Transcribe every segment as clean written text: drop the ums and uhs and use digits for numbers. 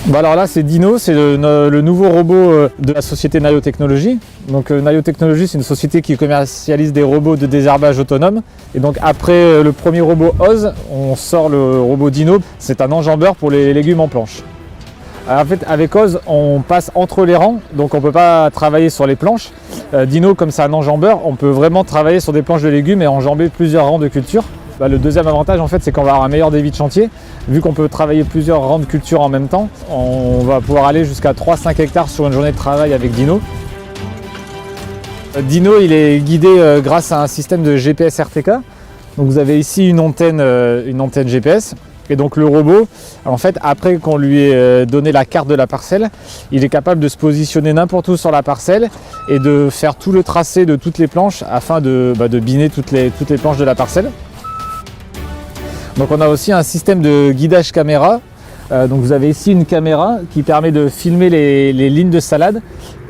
Bah alors là c'est Dino, c'est le nouveau robot de la société Naio Technologies. Donc Naio Technologies c'est une société qui commercialise des robots de désherbage autonome. Et donc après le premier robot Oz, on sort le robot Dino. C'est un enjambeur pour les légumes en planche. Alors en fait avec Oz on passe entre les rangs, donc on ne peut pas travailler sur les planches. Dino comme c'est un enjambeur, on peut vraiment travailler sur des planches de légumes et enjamber plusieurs rangs de culture. Le deuxième avantage en fait c'est qu'on va avoir un meilleur débit de chantier. Vu qu'on peut travailler plusieurs rangs de culture en même temps, on va pouvoir aller jusqu'à 3-5 hectares sur une journée de travail avec Dino. Dino il est guidé grâce à un système de GPS RTK. Donc vous avez ici une antenne GPS. Et donc le robot, en fait, après qu'on lui ait donné la carte de la parcelle, il est capable de se positionner n'importe où sur la parcelle et de faire tout le tracé de toutes les planches afin de biner toutes les planches de la parcelle. Donc on a aussi un système de guidage caméra. Donc vous avez ici une caméra qui permet de filmer les lignes de salade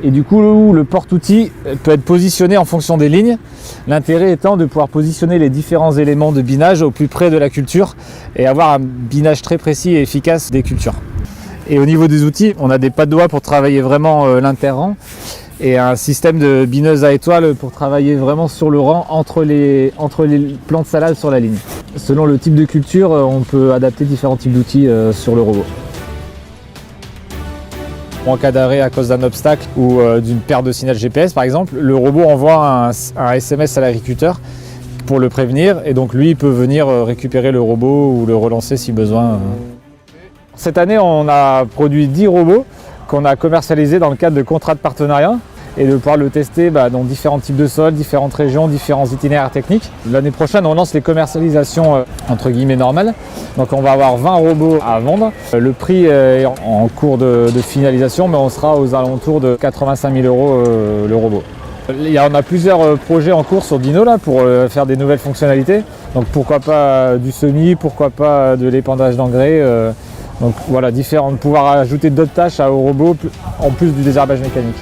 et du coup le porte-outil peut être positionné en fonction des lignes. L'intérêt étant de pouvoir positionner les différents éléments de binage au plus près de la culture et avoir un binage très précis et efficace des cultures. Et au niveau des outils, on a des pas de doigts pour travailler vraiment l'inter-rang et un système de bineuse à étoiles pour travailler vraiment sur le rang entre les plants de salade sur la ligne. Selon le type de culture, on peut adapter différents types d'outils sur le robot. En cas d'arrêt à cause d'un obstacle ou d'une perte de signal GPS par exemple, le robot envoie un SMS à l'agriculteur pour le prévenir et donc lui il peut venir récupérer le robot ou le relancer si besoin. Cette année on a produit 10 robots qu'on a commercialisés dans le cadre de contrats de partenariat et de pouvoir le tester dans différents types de sols, différentes régions, différents itinéraires techniques. L'année prochaine, on lance les commercialisations entre guillemets normales. Donc on va avoir 20 robots à vendre. Le prix est en cours de finalisation, mais on sera aux alentours de 85 000 € le robot. On a plusieurs projets en cours sur Dino là, pour faire des nouvelles fonctionnalités. Donc pourquoi pas du semis, pourquoi pas de l'épandage d'engrais. Donc voilà, pouvoir ajouter d'autres tâches au robot en plus du désherbage mécanique.